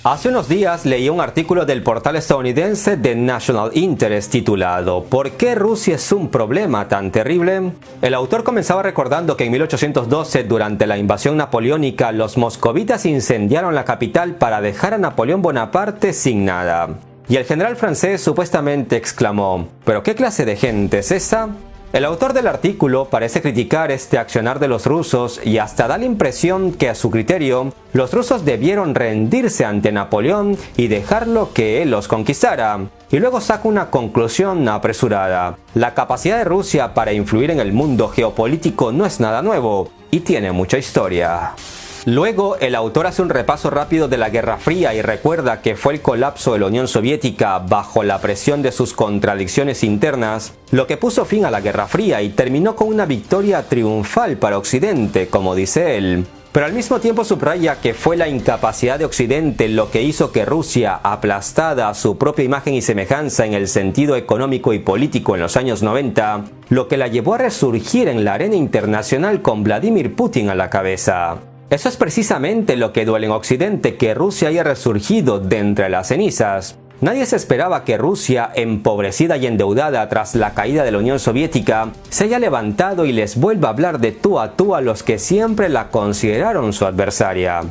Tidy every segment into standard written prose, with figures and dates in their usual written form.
Hace unos días leí un artículo del portal estadounidense The National Interest titulado ¿Por qué Rusia es un problema tan terrible? El autor comenzaba recordando que en 1812, durante la invasión napoleónica, los moscovitas incendiaron la capital para dejar a Napoleón Bonaparte sin nada. Y el general francés supuestamente exclamó ¿pero qué clase de gente es esa? El autor del artículo parece criticar este accionar de los rusos y hasta da la impresión que a su criterio, los rusos debieron rendirse ante Napoleón y dejarlo que él los conquistara. Y luego saca una conclusión apresurada. La capacidad de Rusia para influir en el mundo geopolítico no es nada nuevo y tiene mucha historia. Luego, el autor hace un repaso rápido de la Guerra Fría y recuerda que fue el colapso de la Unión Soviética bajo la presión de sus contradicciones internas lo que puso fin a la Guerra Fría y terminó con una victoria triunfal para Occidente, como dice él. Pero al mismo tiempo subraya que fue la incapacidad de Occidente lo que hizo que Rusia, aplastada a su propia imagen y semejanza en el sentido económico y político en los años 90, lo que la llevó a resurgir en la arena internacional con Vladimir Putin a la cabeza. Eso es precisamente lo que duele en Occidente, que Rusia haya resurgido de entre las cenizas. Nadie se esperaba que Rusia, empobrecida y endeudada tras la caída de la Unión Soviética, se haya levantado y les vuelva a hablar de tú a tú a los que siempre la consideraron su adversaria.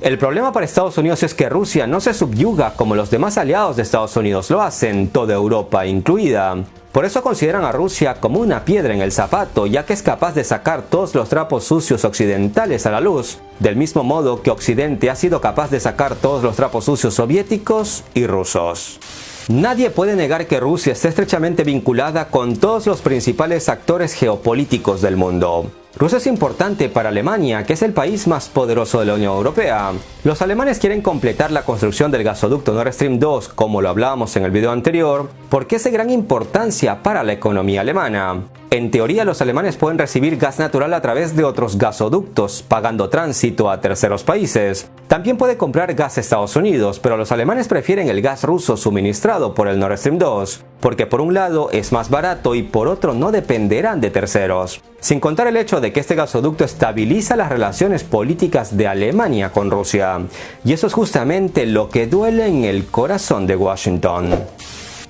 El problema para Estados Unidos es que Rusia no se subyuga como los demás aliados de Estados Unidos lo hacen, toda Europa incluida. Por eso consideran a Rusia como una piedra en el zapato, ya que es capaz de sacar todos los trapos sucios occidentales a la luz, del mismo modo que Occidente ha sido capaz de sacar todos los trapos sucios soviéticos y rusos. Nadie puede negar que Rusia está estrechamente vinculada con todos los principales actores geopolíticos del mundo. Rusia es importante para Alemania, que es el país más poderoso de la Unión Europea. Los alemanes quieren completar la construcción del gasoducto Nord Stream 2, como lo hablábamos en el video anterior, porque es de gran importancia para la economía alemana. En teoría, los alemanes pueden recibir gas natural a través de otros gasoductos, pagando tránsito a terceros países. También puede comprar gas Estados Unidos, pero los alemanes prefieren el gas ruso suministrado por el Nord Stream 2, porque por un lado es más barato y por otro no dependerán de terceros. Sin contar el hecho de que este gasoducto estabiliza las relaciones políticas de Alemania con Rusia. Y eso es justamente lo que duele en el corazón de Washington.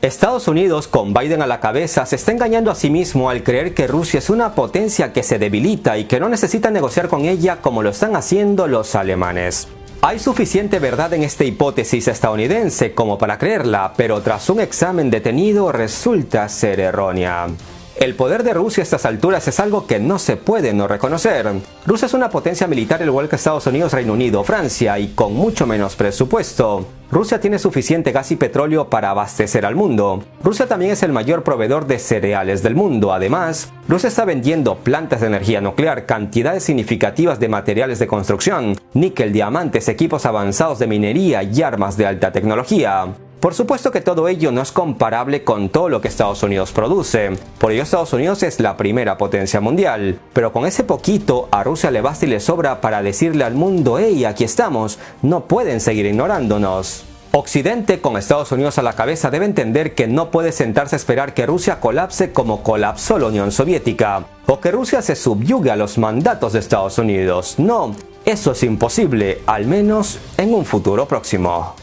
Estados Unidos, con Biden a la cabeza, se está engañando a sí mismo al creer que Rusia es una potencia que se debilita y que no necesita negociar con ella como lo están haciendo los alemanes. Hay suficiente verdad en esta hipótesis estadounidense como para creerla, pero tras un examen detenido resulta ser errónea. El poder de Rusia a estas alturas es algo que no se puede no reconocer. Rusia es una potencia militar igual que Estados Unidos, Reino Unido, Francia y con mucho menos presupuesto. Rusia tiene suficiente gas y petróleo para abastecer al mundo. Rusia también es el mayor proveedor de cereales del mundo. Además, Rusia está vendiendo plantas de energía nuclear, cantidades significativas de materiales de construcción, níquel, diamantes, equipos avanzados de minería y armas de alta tecnología. Por supuesto que todo ello no es comparable con todo lo que Estados Unidos produce. Por ello Estados Unidos es la primera potencia mundial. Pero con ese poquito a Rusia le basta y le sobra para decirle al mundo «Hey, aquí estamos, no pueden seguir ignorándonos». Occidente, con Estados Unidos a la cabeza, debe entender que no puede sentarse a esperar que Rusia colapse como colapsó la Unión Soviética, o que Rusia se subyugue a los mandatos de Estados Unidos. No, eso es imposible, al menos en un futuro próximo.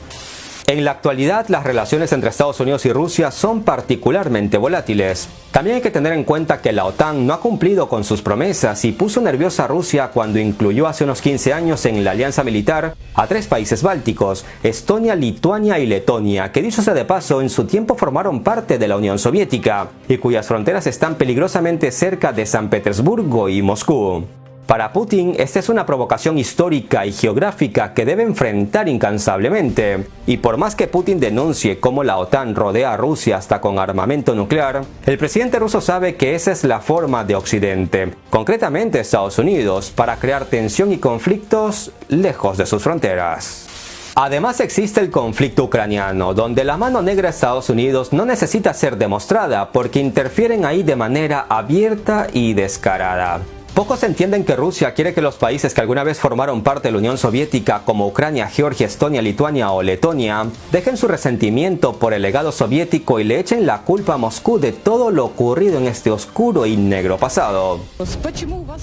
En la actualidad, las relaciones entre Estados Unidos y Rusia son particularmente volátiles. También hay que tener en cuenta que la OTAN no ha cumplido con sus promesas y puso nerviosa a Rusia cuando incluyó hace unos 15 años en la alianza militar a 3 países bálticos, Estonia, Lituania y Letonia, que dicho sea de paso, en su tiempo formaron parte de la Unión Soviética y cuyas fronteras están peligrosamente cerca de San Petersburgo y Moscú. Para Putin, esta es una provocación histórica y geográfica que debe enfrentar incansablemente. Y por más que Putin denuncie cómo la OTAN rodea a Rusia hasta con armamento nuclear, el presidente ruso sabe que esa es la forma de Occidente, concretamente Estados Unidos, para crear tensión y conflictos lejos de sus fronteras. Además existe el conflicto ucraniano, donde la mano negra de Estados Unidos no necesita ser demostrada porque interfieren ahí de manera abierta y descarada. Pocos entienden que Rusia quiere que los países que alguna vez formaron parte de la Unión Soviética, como Ucrania, Georgia, Estonia, Lituania o Letonia, dejen su resentimiento por el legado soviético y le echen la culpa a Moscú de todo lo ocurrido en este oscuro y negro pasado.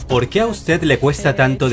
¿Por qué a usted le cuesta tanto